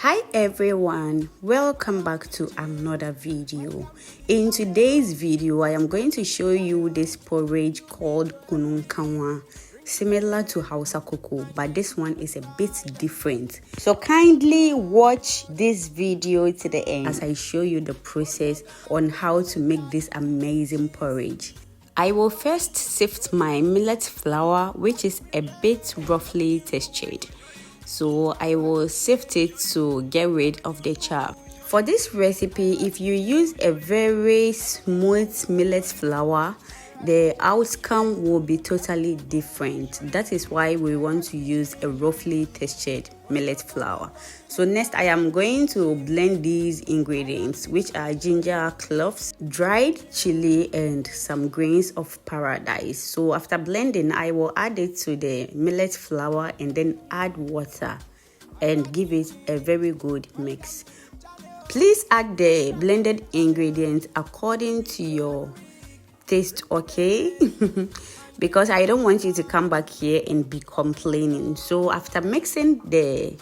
Hi everyone, welcome back to another video. In today's video I am going to show you this porridge called kununkanwa, similar to hausa koko, but this one is a bit different. So kindly watch this video to the end as I show you the process on how to make this amazing porridge. I will first sift my millet flour, which is a bit roughly textured. So I will sift it to get rid of the chaff. For this recipe, if you use a very smooth millet flour, the outcome will be totally different. That is why we want to use a roughly textured millet flour. So next I am going to blend these ingredients, which are ginger, cloves, dried chili, and some grains of paradise. So after blending, I will add it to the millet flour and then add water and give it a very good mix. Please add the blended ingredients according to your taste, okay? Because I don't want you to come back here and be complaining. So after mixing the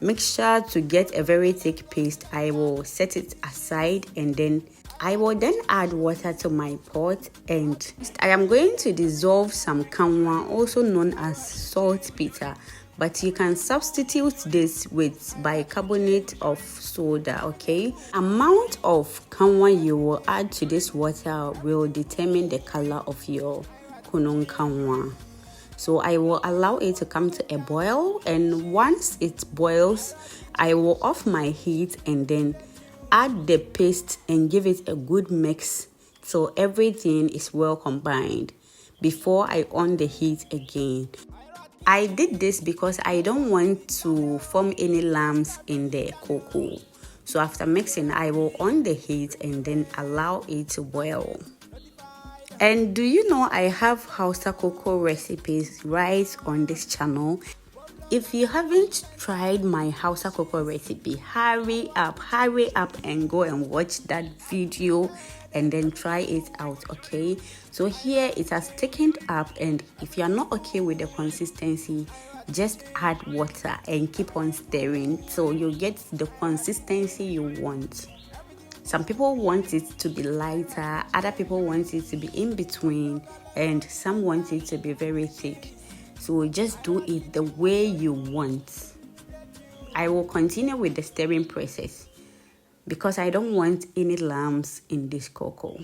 mixture to get a very thick paste, I will set it aside and then I will add water to my pot, and I am going to dissolve some kanwa, also known as saltpeter, but you can substitute this with bicarbonate of soda, okay? Amount of kanwa you will add to this water will determine the color of your kununkanwa. So I will allow it to come to a boil, and once it boils, I will off my heat and then add the paste and give it a good mix so everything is well combined before I on the heat again. I did this because I don't want to form any lumps in the cocoa. So after mixing, I will on the heat and then allow it to boil. And do you know I have hausa cocoa recipes right on this channel? If you haven't tried my hausa cocoa recipe, hurry up and go and watch that video and then try it out, okay? So here it has thickened up, and if you're not okay with the consistency, just add water and keep on stirring so you get the consistency you want. Some people want it to be lighter, other people want it to be in between, and some want it to be very thick. So just do it the way you want. I will continue with the stirring process because I don't want any lumps in this cocoa.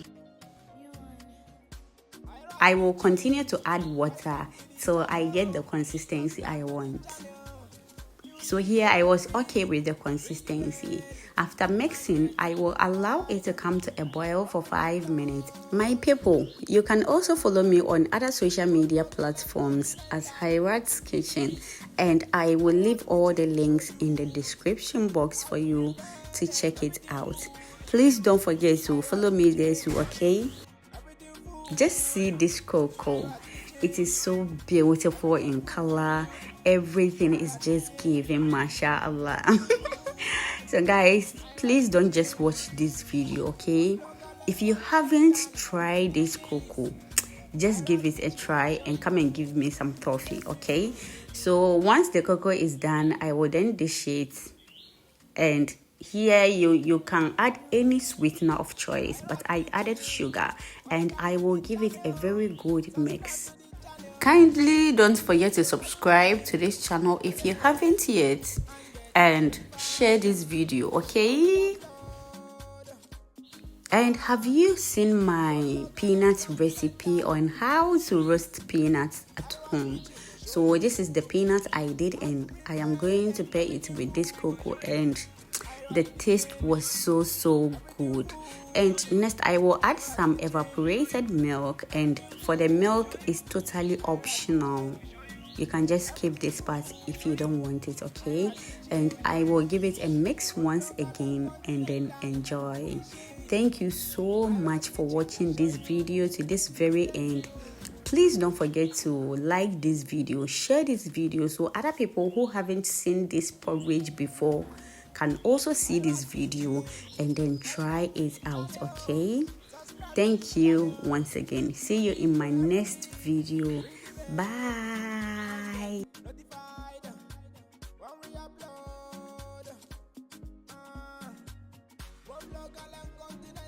I will continue to add water till I get the consistency I want. So here I was okay with the consistency. After mixing, I will allow it to come to a boil for 5 minutes. My people, you can also follow me on other social media platforms as Hirat's Kitchen, and I will leave all the links in the description box for you to check it out. Please don't forget to follow me there too, okay? Just see this cocoa. It is so beautiful in color. Everything is just giving, mashallah. So guys, please don't just watch this video, okay? If you haven't tried this cocoa, just give it a try and come and give me some toffee, okay? So once the cocoa is done, I will then dish it, and here you can add any sweetener of choice, but I added sugar, and I will give it a very good mix. Kindly don't forget to subscribe to this channel if you haven't yet, and share this video, okay? And have you seen my peanut recipe on how to roast peanuts at home? So this is the peanut I did, and I am going to pair it with this cocoa, and the taste was so good. And next I will add some evaporated milk, and for the milk is totally optional. You can just skip this part if you don't want it, okay? And I will give it a mix once again and then enjoy. Thank you so much for watching this video to this very end. Please don't forget to like this video, share this video so other people who haven't seen this porridge before can also see this video and then try it out, okay? Thank you once again. See you in my next video. Bye. local and continental.